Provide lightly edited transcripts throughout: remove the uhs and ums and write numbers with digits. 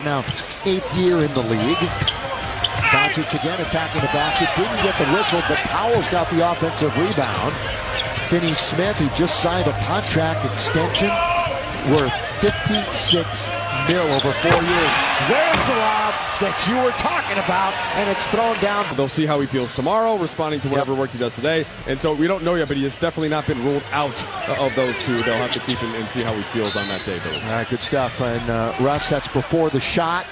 Now, 8th year in the league. Doncic again attacking the basket. Didn't get the whistle, but Powell's got the offensive rebound. Finney Smith, who just signed a contract extension worth $56 million over 4 years. There's the lob that you were talking about, and it's thrown down. They'll see how he feels tomorrow, responding to whatever work he does today. And so we don't know yet, but he has definitely not been ruled out of those two. They'll have to keep him and see how he feels on that day, Billy. All right, good stuff. And Russ, that's before the shot.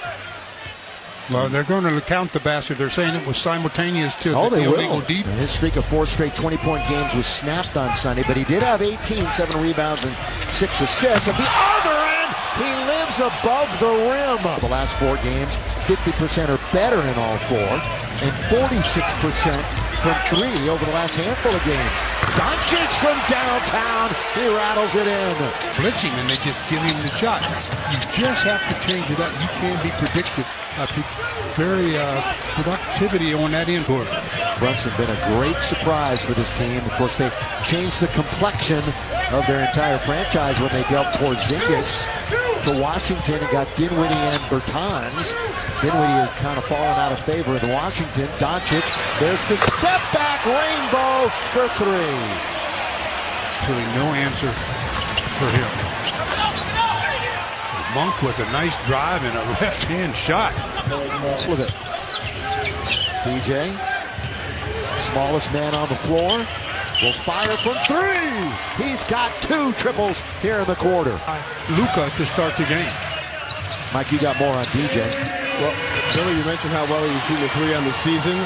Well, they're going to count the basket. They're saying it was simultaneous to the illegal deep. His streak of 4 straight 20-point games was snapped on Sunday, but he did have 18, 7 rebounds, and 6 assists. At the other end, he lives above the rim. The last 4 games, 50% or better in all 4, and 46% from 3 over the last handful of games. Doncic from downtown, he rattles it in. Blitzing, and they just give him the shot. You just have to change it up. You can't be predictive. Very productivity on that end for him. Brunson been a great surprise for this team. Of course, they changed the complexion of their entire franchise when they dealt Porzingis to Washington and got Dinwiddie and Bertans. Dinwiddie had kind of fallen out of favor in Washington. Doncic, there's the step back rainbow for 3. Really no answer for him. Monk with a nice drive and a left-hand shot. Look at DJ, smallest man on the floor, will fire from 3. He's got 2 triples here in the quarter. Luka to start the game. Mike, you got more on DJ. Well, Billy, you mentioned how well he was shooting the 3 on the season,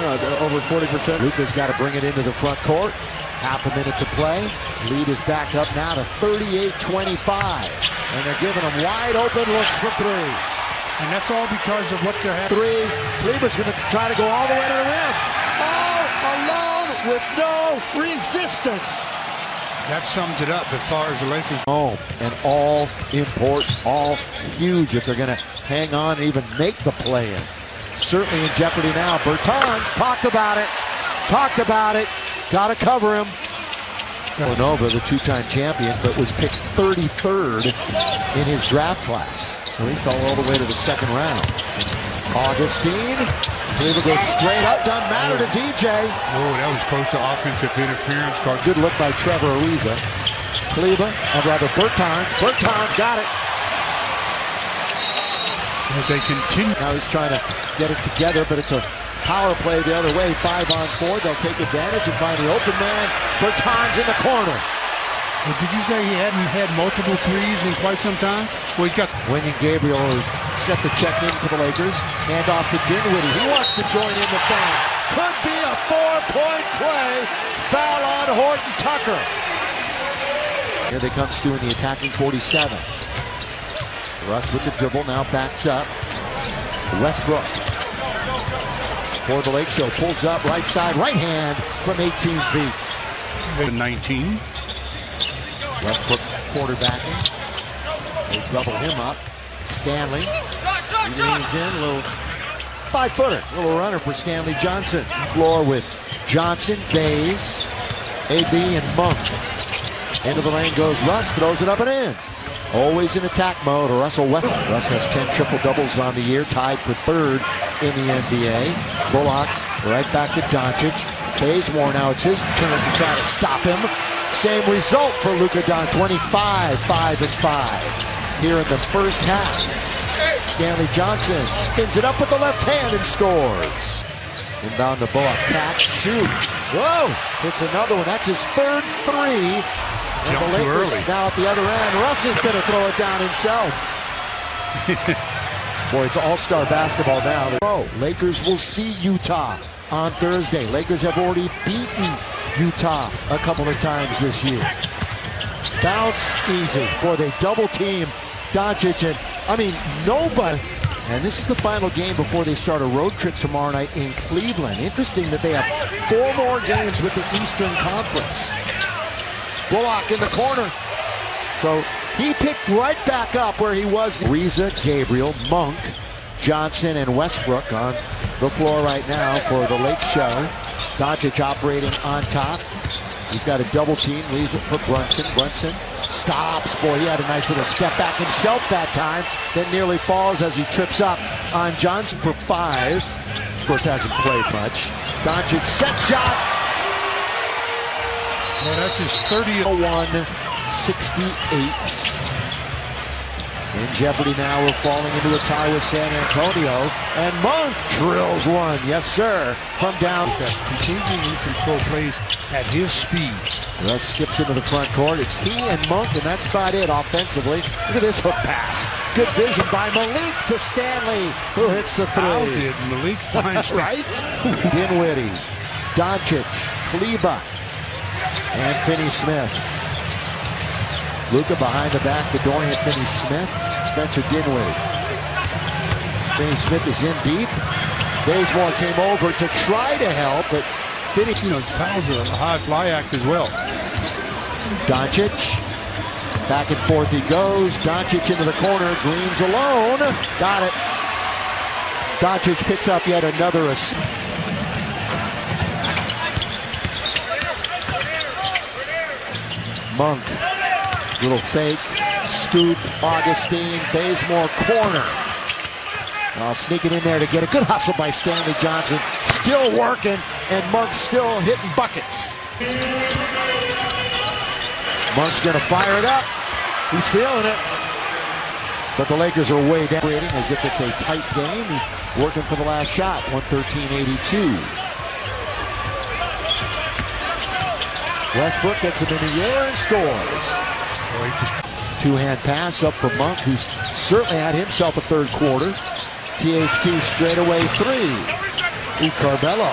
over 40%. Luka's got to bring it into the front court. Half a minute to play. Lead is back up now to 38-25. And they're giving him wide open looks for 3. And that's all because of what they're having. 3. Kleber's going to try to go all the way to the rim. All alone with no resistance. That sums it up as far as the Lakers. And all important, all huge if they're going to hang on and even make the play-in. Certainly in jeopardy now. Bertans talked about it. Got to cover him. Villanova, the 2-time champion, but was picked 33rd in his draft class. So he fell all the way to the 2nd round. Augustine, Kleber goes straight up, doesn't matter to DJ. Oh, that was close to offensive interference. Good look by Trevor Ariza. Kleber, or rather Bertans. Bertans got it. As they continue. Now he's trying to get it together, but it's a power play the other way, 5-on-4. They'll take advantage and find the open man. Bertans in the corner. Well, did you say he hadn't had multiple 3s in quite some time? Well, he's got. Wenyen Gabriel is set to check in for the Lakers. Hand off to Dinwiddie. He wants to join in the foul. Could be a 4-point play. Foul on Horton Tucker. Here they come, Stu in the attacking 47. Russ with the dribble, now backs up. Westbrook. For the Lake Show, pulls up right side, right hand from 18 feet. 19. Westbrook quarterbacking. They double him up. Stanley. He leans in, a little 5-footer, little runner for Stanley Johnson. Floor with Johnson, Bays, AB, and Monk. Into the lane goes Russ, throws it up and in. Always in attack mode. Russ has 10 triple-doubles on the year, tied for 3rd in the NBA. Bullock right back to Doncic. Bazemore, now it's his turn to try to stop him. Same result for Luka Doncic, 25, 5 and 5 here in the first half. Stanley Johnson spins it up with the left hand and scores. Inbound to Bullock, catch, shoot. Whoa, hits another one. That's his 3rd 3. Jump the too Lakers early. Now at the other end, Russ is going to throw it down himself. Boy, it's all-star basketball now. Oh, Lakers will see Utah on Thursday. Lakers have already beaten Utah a couple of times this year. Bounce easy. Boy, they double team Doncic and, nobody. And this is the final game before they start a road trip tomorrow night in Cleveland. Interesting that they have 4 more games with the Eastern Conference. Bullock in the corner. So he picked right back up where he was. Ariza, Gabriel, Monk, Johnson, and Westbrook on the floor right now for the Lake Show. Doncic operating on top. He's got a double team, leaves it for Brunson. Brunson Stops. Boy, he had a nice little step back himself that time. Then nearly falls as he trips up on Johnson for 5. Of course, hasn't played much. Doncic set shot. Well, that's his 30th. 168. In jeopardy now, we're falling into a tie with San Antonio. And Monk drills one. Yes, sir. From down. Completely control plays at his speed. Russ skips into the front court. It's he and Monk, and that's about it offensively. Look at this hook pass. Good vision by Malik to Stanley, who hits the 3. How did Malik find right? Dinwiddie, Doncic, Kleba, and Finney-Smith. Luka behind the back to Dorian Finney-Smith. Spencer Dinwiddie. Finney-Smith is in deep. Bazemore came over to try to help, but Finney. Powell's a high fly act as well. Doncic. Back and forth he goes. Doncic into the corner. Green's alone. Got it. Doncic picks up yet another assist. Monk. Little fake. Scoop. Augustine. Bazemore corner. Sneaking in there to get a good hustle by Stanley Johnson. Still working, and Monk's still hitting buckets. Monk's going to fire it up. He's feeling it. But the Lakers are way down, as if it's a tight game. He's working for the last shot, 113-82. Westbrook gets him in the air and scores. Two-hand pass up for Monk, who's certainly had himself a third quarter. THT straightaway 3. Carmelo.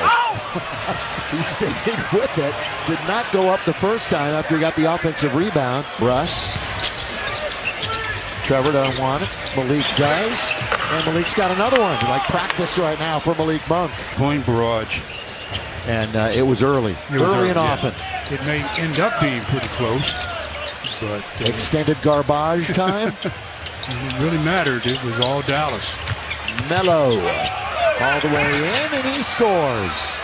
He stayed with it. Did not go up the first time after he got the offensive rebound. Russ. Trevor doesn't want it. Malik does. And Malik's got another one. Like practice right now for Malik Monk. Point barrage. And it was early. Early and often. It may end up being pretty close. But extended garbage time. It really mattered. It was all Dallas. Melo all the way in, and he scores.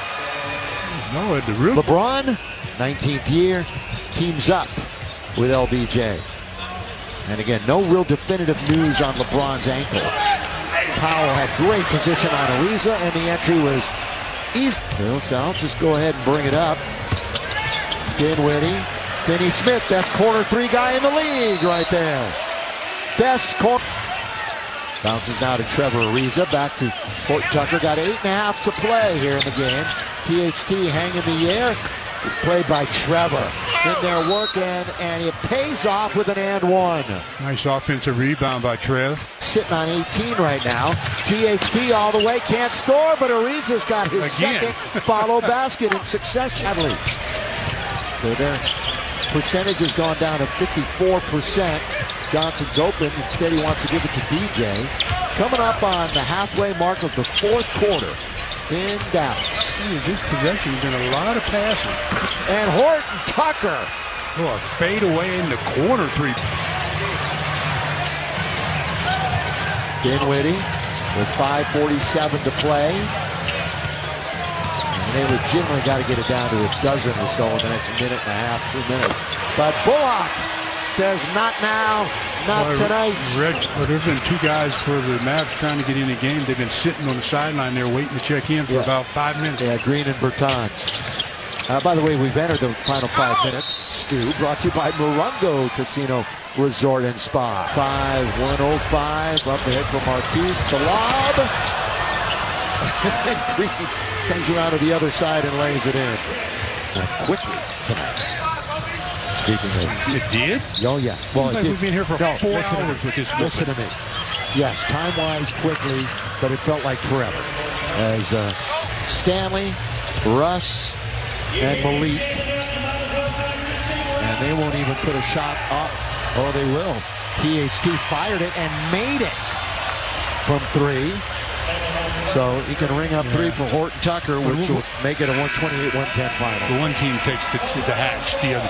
No, the real LeBron, 19th year, teams up with LBJ. And again, no real definitive news on LeBron's ankle. Powell had great position on Ariza, and the entry was easy. So I'll just go ahead and bring it up. Dinwiddie, Finney-Smith, best corner 3 guy in the league right there. Best corner. Bounces now to Trevor Ariza. Back to Horton Tucker. Got 8.5 to play here in the game. THT hang in the air. It's played by Trevor. In there working, and it pays off with an and 1. Nice offensive rebound by Trev. Sitting on 18 right now. THT all the way. Can't score, but Ariza's got his second follow basket in succession. So their percentage has gone down to 54%. Johnson's open. Instead, he wants to give it to DJ. Coming up on the halfway mark of the 4th quarter in Dallas. This possession has been a lot of passing. And Horton Tucker. Oh, a fade away in the corner 3. Dinwiddie with 5:47 to play. And they legitimately got to get it down to a dozen or so in the next minute and a half, 2 minutes. But Bullock says not now, not tonight. Well, there's been 2 guys for the Mavs trying to get in the game. They've been sitting on the sideline there waiting to check in for about 5 minutes. Yeah, Green and Bertans. By the way, we've entered the final 5 minutes. Stu, brought to you by Morongo Casino Resort and Spa. 5:105 up ahead for Marquise. The lob. And Green comes around to the other side and lays it in. Now quickly tonight. Speaking of, it did? Oh yeah. Well, like we've been here for 4 hours with this. Listen to me. Yes, time-wise quickly, but it felt like forever. As Stanley, Russ, and Malik, and they won't even put a shot up. Oh, they will. THT fired it and made it from 3. So he can ring up 3 for Horton Tucker, which will make it a 128-110 final. The one team takes the hatch, the other